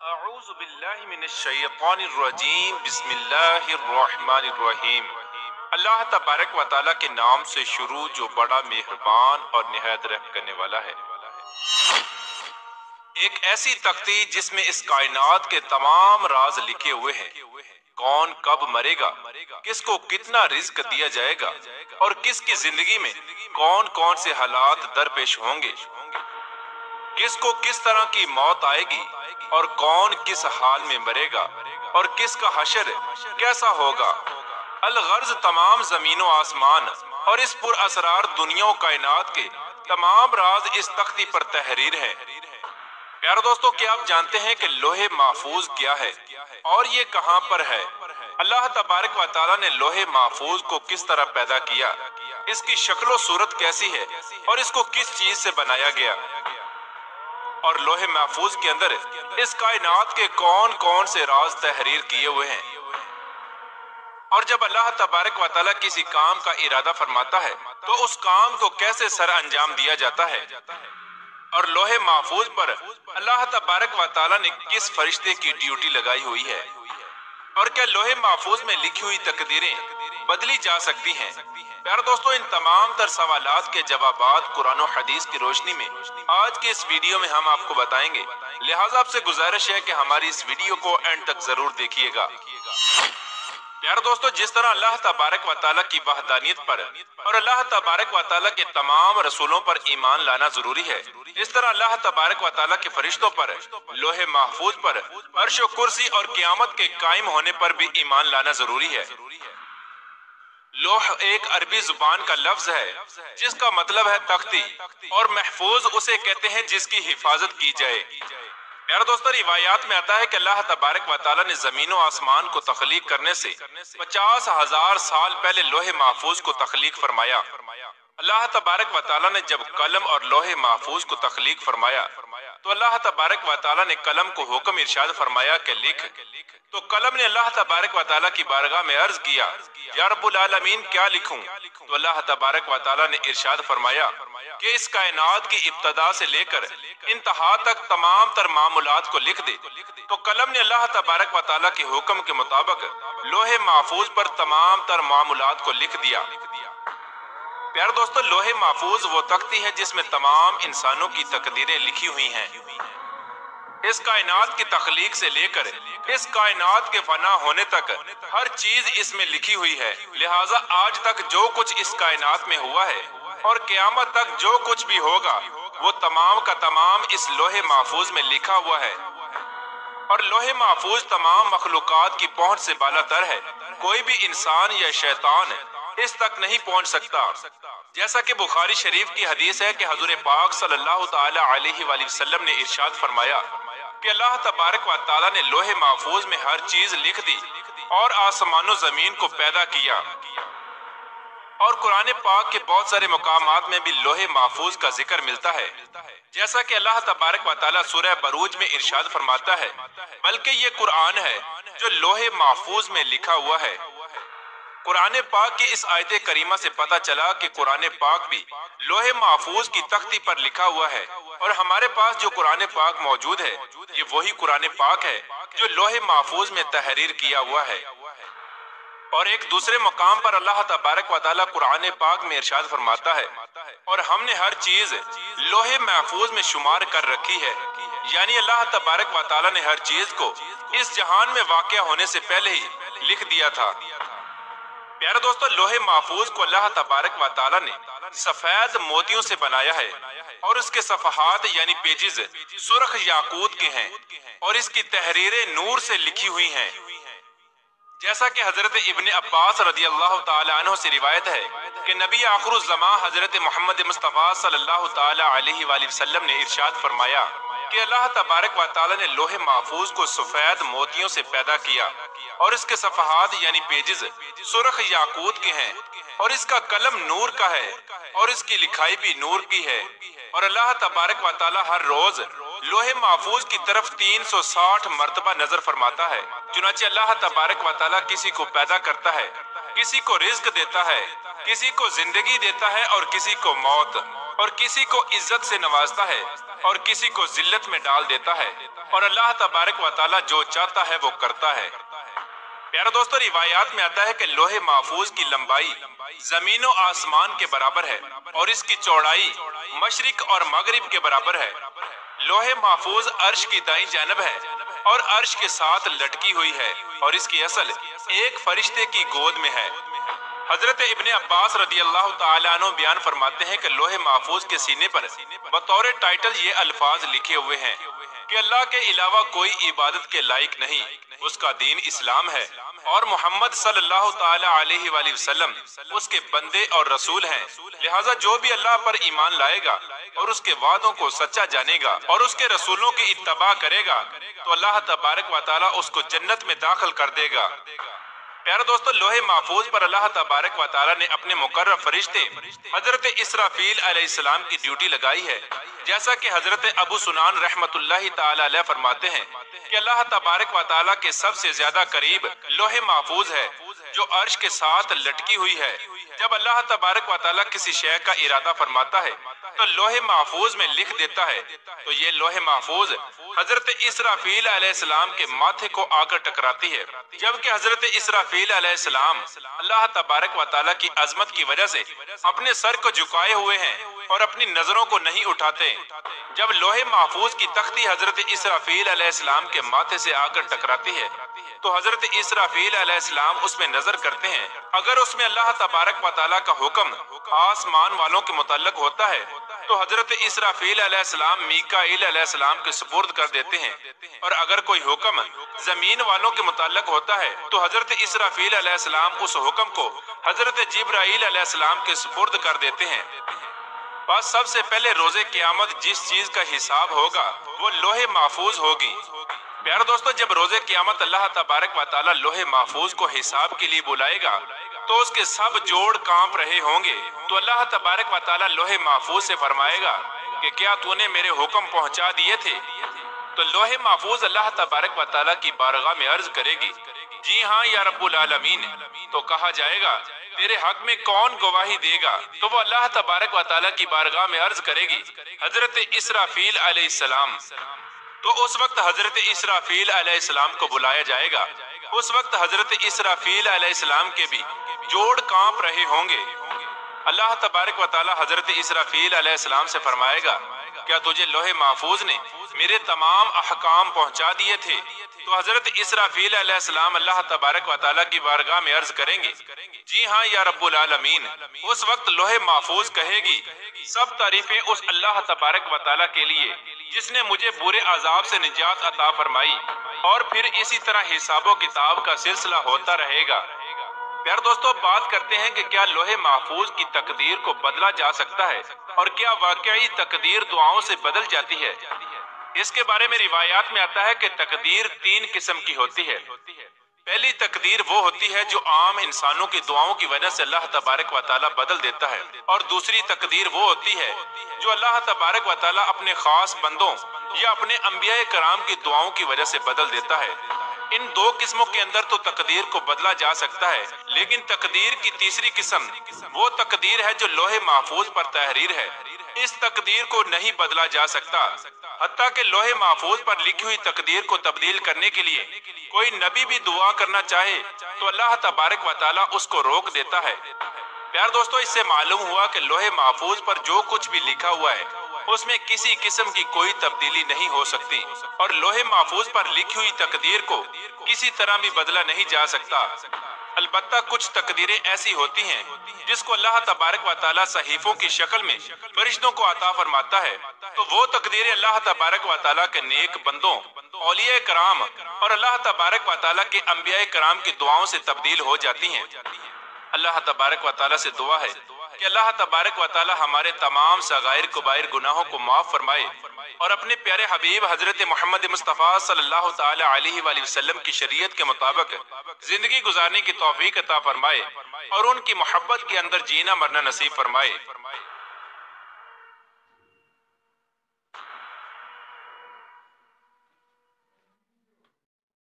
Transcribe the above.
اعوذ باللہ من الشیطان الرجیم بسم اللہ الرحمن الرحیم۔ اللہ تبارک و تعالیٰ کے نام سے شروع جو بڑا مہربان اور نہایت رحم کرنے والا ہے۔ ایک ایسی تختی جس میں اس کائنات کے تمام راز لکھے ہوئے ہیں۔ کون کب مرے گا، کس کو کتنا رزق دیا جائے گا اور کس کی زندگی میں کون کون سے حالات درپیش ہوں گے، کس کو کس طرح کی موت آئے گی اور کون کس حال میں مرے گا اور کس کا حشر کیسا ہوگا۔ الغرض تمام زمین و آسمان اور اس پر اسرار دنیا و کائنات کے تمام راز اس تختی پر تحریر ہیں۔ پیارے دوستو، کیا آپ جانتے ہیں کہ لوح محفوظ کیا ہے اور یہ کہاں پر ہے؟ اللہ تبارک و تعالیٰ نے لوح محفوظ کو کس طرح پیدا کیا، اس کی شکل و صورت کیسی ہے اور اس کو کس چیز سے بنایا گیا، اور لوح محفوظ کے اندر اس کائنات کے کون کون سے راز تحریر کیے ہوئے ہیں۔ اور جب اللہ تبارک و تعالیٰ کسی کام کا ارادہ فرماتا ہے تو اس کام کو کیسے سر انجام دیا جاتا ہے، اور لوح محفوظ پر اللہ تبارک و تعالیٰ نے کس فرشتے کی ڈیوٹی لگائی ہوئی ہے، اور کیا لوح محفوظ میں لکھی ہوئی تقدیریں بدلی جا سکتی ہیں؟ پیارے دوستو، ان تمام تر سوالات کے جوابات قرآن و حدیث کی روشنی میں آج کے اس ویڈیو میں ہم آپ کو بتائیں گے، لہٰذا آپ سے گزارش ہے کہ ہماری اس ویڈیو کو اینڈ تک ضرور دیکھیے گا۔ پیارے دوستو، جس طرح اللہ تبارک و تعالیٰ کی وحدانیت پر اور اللہ تبارک و تعالیٰ کے تمام رسولوں پر ایمان لانا ضروری ہے، اس طرح اللہ تبارک و تعالیٰ کے فرشتوں پر، لوح محفوظ پر، عرش و کرسی اور قیامت کے قائم ہونے پر بھی ایمان لانا ضروری ہے۔ لوح ایک عربی زبان کا لفظ ہے جس کا مطلب ہے تختی، اور محفوظ اسے کہتے ہیں جس کی حفاظت کی جائے۔ پیارے دوستو، روایات میں آتا ہے کہ اللہ تبارک و تعالیٰ نے زمین و آسمان کو تخلیق کرنے سے 50,000 سال پہلے لوح محفوظ کو تخلیق فرمایا۔ اللہ تبارک و تعالیٰ نے جب قلم اور لوح محفوظ کو تخلیق فرمایا تو اللہ تبارک و تعالیٰ نے قلم کو حکم ارشاد فرمایا کہ لکھ، تو قلم نے اللہ تبارک و تعالیٰ کی بارگاہ میں عرض کیا، یا رب العالمین کیا لکھوں؟ تو اللہ تبارک و تعالیٰ نے ارشاد فرمایا کہ اس کائنات کی ابتدا سے لے کر انتہا تک تمام تر معاملات کو لکھ دے۔ تو قلم نے اللہ تبارک و تعالیٰ کے حکم کے مطابق لوح محفوظ پر تمام تر معاملات کو لکھ دیا۔ پیارے دوستو، لوح محفوظ وہ تختی ہے جس میں تمام انسانوں کی تقدیریں لکھی ہوئی ہیں۔ اس کائنات کی تخلیق سے لے کر اس کائنات کے فنا ہونے تک ہر چیز اس میں لکھی ہوئی ہے، لہٰذا آج تک جو کچھ اس کائنات میں ہوا ہے اور قیامت تک جو کچھ بھی ہوگا وہ تمام کا تمام اس لوح محفوظ میں لکھا ہوا ہے۔ اور لوح محفوظ تمام مخلوقات کی پہنچ سے بالا تر ہے، کوئی بھی انسان یا شیطان اس تک نہیں پہنچ سکتا۔ جیسا کہ بخاری شریف کی حدیث ہے کہ حضور پاک صلی اللہ تعالی علیہ وآلہ وسلم نے ارشاد فرمایا کہ اللہ تبارک و تعالیٰ نے لوح محفوظ میں ہر چیز لکھ دی اور آسمان و زمین کو پیدا کیا۔ اور قرآن پاک کے بہت سارے مقامات میں بھی لوح محفوظ کا ذکر ملتا ہے، جیسا کہ اللہ تبارک و تعالیٰ سورہ بروج میں ارشاد فرماتا ہے، بلکہ یہ قرآن ہے جو لوح محفوظ میں لکھا ہوا ہے۔ قرآن پاک کی اس آیت کریمہ سے پتہ چلا کہ قرآن پاک بھی لوح محفوظ کی تختی پر لکھا ہوا ہے، اور ہمارے پاس جو قرآن پاک موجود ہے یہ وہی قرآن پاک ہے جو لوح محفوظ میں تحریر کیا ہوا ہے۔ اور ایک دوسرے مقام پر اللہ تبارک و تعالیٰ قرآن پاک میں ارشاد فرماتا ہے، اور ہم نے ہر چیز لوح محفوظ میں شمار کر رکھی ہے، یعنی اللہ تبارک و تعالیٰ نے ہر چیز کو اس جہان میں واقع ہونے سے پہلے ہی لکھ دیا تھا۔ پیارے دوستو، لوح محفوظ کو اللہ تبارک و تعالیٰ نے سفید موتیوں سے بنایا ہے، اور اس کے صفحات یعنی پیجز سرخ یاقوت کے ہیں، اور اس کی تحریریں نور سے لکھی ہوئی ہیں۔ جیسا کہ حضرت ابن عباس رضی اللہ تعالی عنہ سے روایت ہے کہ نبی آخر الزمان حضرت محمد مصطفیٰ صلی اللہ تعالی علیہ وآلہ وسلم نے ارشاد فرمایا کہ اللہ تبارک و تعالی نے لوح محفوظ کو سفید موتیوں سے پیدا کیا، اور اس کے صفحات یعنی پیجز سرخ یاقوت کے ہیں، اور اس کا قلم نور کا ہے، اور اس کی لکھائی بھی نور کی ہے۔ اور اللہ تبارک و تعالی ہر روز لوح محفوظ کی طرف 360 مرتبہ نظر فرماتا ہے۔ چنانچہ اللہ تبارک و تعالی کسی کو پیدا کرتا ہے، کسی کو رزق دیتا ہے، کسی کو زندگی دیتا ہے اور کسی کو موت، और किसी को इज्जत से नवाजता है और किसी को जिल्लत में डाल देता है, और अल्लाह तबारक व तआला जो चाहता है वो करता है। प्यारे दोस्तों, रिवायात में आता है कि लोहे महफूज की लंबाई जमीन और आसमान के बराबर है और इसकी चौड़ाई मशरिक और मगरिब के बराबर है। लोहे महफूज अर्श की दाईं जानब है और अर्श के साथ लटकी हुई है और इसकी असल एक फरिश्ते की गोद में है। हजरत इब्ने अब्बास रदी अल्लाह तआला अन्हु बयान फरमाते हैं कि लोहे महफूज के सीने पर बतौर टाइटल ये अल्फाज लिखे हुए हैं कि अल्लाह के अलावा कोई इबादत के लायक नहीं, उसका दीन इस्लाम है और मोहम्मद सल्लल्लाहु ताला अलैहि वसल्लम उसके बंदे और रसूल हैं। लिहाजा जो भी अल्लाह पर ईमान लाएगा और उसके वादों को सच्चा जानेगा और उसके रसूलों की इत्तबा करेगा तो अल्लाह तबारक व तआला उसको जन्नत में दाखिल कर देगा। प्यारे दोस्तों, लोहे महफूज पर अल्लाह तबारक व तआला ने अपने मुकर्रर फरिश्ते हजरत इसराफील अलैहिस्सलाम की ड्यूटी लगाई है। जैसा कि हजरत अबू सुनान रहमतुल्लाहि ताला अलैह फरमाते हैं कि अल्लाह तबारक व तआला के सबसे ज्यादा करीब लोहे महफूज है जो अर्श के साथ लटकी हुई है। जब अल्लाह तबारक व तआला किसी शय का इरादा फरमाता है तो लोहे महफूज में लिख देता है, तो ये लोहे महफूज हजरत इसराफील अलैहिस्सलाम के माथे को आकर टकराती है। जबकि हजरत इसराफील अलैहिस्सलाम अल्लाह तबारक व तआला की अजमत की वजह से अपने सर को झुकाए हुए हैं और अपनी नजरों को नहीं उठाते। जब लोहे महफूज की तख्ती हजरत इसराफील अलैहिस्सलाम के माथे से आकर टकराती है तो हजरत इसराफील अलैहिस्सलाम उसमें नजर करते हैं। अगर उसमें अल्लाह तबारक व तआला का हुक्म आसमान वालों के मुतल्लिक होता है तो हजरत इसराफील अलैहिस्सलाम मीकाईल अलैहिस्सलाम के सुपुर्द कर देते हैं, और अगर कोई हुक्म जमीन वालों के मुतल्लिक होता है तो हजरत इसराफील अलैहिस्सलाम उस हुक्म को हजरत जिब्राईल अलैहिस्सलाम के सुपुर्द कर देते हैं। बस सबसे पहले रोजे क़यामत जिस चीज का हिसाब होगा वो लोहे महफूज होगी। प्यारे दोस्तों, जब रोजे क़यामत अल्लाह तबारक व तआला लोहे महफूज को हिसाब के लिए बुलाएगा तो उसके सब जोड़ कांप रहे होंगे, तो अल्लाह तबारक व तआला लोहे महफूज से फरमाएगा कि क्या तूने मेरे हुक्म पहुंचा दिए थे? तो लोहे महफूज अल्लाह तबारक व तआला की बारगाह में अर्ज करेगी, जी हाँ या रब्बुल आलमीन। तो कहा जाएगा तेरे हक में कौन गवाही देगा? तो वो अल्लाह तबारक व तआला की बारगाह में अर्ज करेगी, हजरत इसराफील अलैहिस्सलाम। तो उस वक्त हजरत इसराफील अलैहिस्सलाम को बुलाया जाएगा। उस वक्त हजरत इसराफील अलैहिस्सलाम के भी जोड़ कांप रहे होंगे। अल्लाह तबारक व तआला हजरत इसराफील अलैहिस्सलाम से फरमाएगा, क्या तुझे लोहे महफूज ने मेरे तमाम अहकाम पहुंचा दिए थे? तो हजरत इसराफील अलैहिस्सलाम अल्लाह तबारक व तआला की बारगाह में अर्ज करेंगे, जी हाँ या रब्बुल आलमीन। उस वक्त लोहे महफूज कहेगी, सब तारीफें उस अल्लाह तबारक व तआला के लिए जिसने मुझे बुरे अजाब से निजात अता फरमाई, और फिर इसी तरह हिसाबो किताब का सिलसिला होता रहेगा। प्यारे दोस्तों, बात करते हैं कि क्या लोहे महफूज की तकदीर को बदला जा सकता है और क्या वाकई तकदीर दुआओं से बदल जाती है। इसके बारे में रिवायात में आता है कि तकदीर तीन किस्म की होती है। पहली तकदीर वो होती है जो आम इंसानों की दुआओं की वजह से अल्लाह तबारक व तआला बदल देता है, और दूसरी तकदीर वो होती है जो अल्लाह तबारक व तआला अपने खास बंदों या अपने अंबिया कराम की दुआओं की वजह से बदल देता है। इन दो किस्मों के अंदर तो तकदीर को बदला जा सकता है, लेकिन तकदीर की तीसरी किस्म वो तकदीर है जो लोहे महफूज पर तहरीर है। इस तकदीर को नहीं बदला जा सकता, हत्ता कि लोहे महफूज पर लिखी हुई तकदीर को तब्दील करने के लिए कोई नबी भी दुआ करना चाहे तो अल्लाह तबारक व तआला उसको रोक देता है। प्यार दोस्तों, इससे मालूम हुआ कि लोहे महफूज पर जो कुछ भी लिखा हुआ है उसमें किसी किस्म की कोई तब्दीली नहीं हो सकती, और लोहे महफूज पर लिखी हुई तकदीर को किसी तरह भी बदला नहीं जा सकता। अलबत्ता कुछ तकदीरें ऐसी होती हैं जिसको अल्लाह तबारक व तआला सहीफों की शक्ल में फरिश्तों को अता फरमाता है, तो वो तकदीरें अल्लाह तबारक व तआला के नेक बंदों, औलिया कराम और अल्लाह तबारक व तआला के अंबिया कराम की दुआओं से तब्दील हो जाती हैं। अल्लाह तबारक व तआला से दुआ है कि अल्लाह तबारक व तआला हमारे तमाम सगाइर कुबाइर गुनाहों को माफ फरमाए और अपने प्यारे हबीब हजरत मोहम्मद मुस्तफ़ा सल्लल्लाहु ताला अलैहि वसल्लम की शरीयत के मुताबिक जिंदगी गुजारने की तौफीक अता फरमाए और उनकी मोहब्बत के अंदर जीना मरना नसीब फरमाए।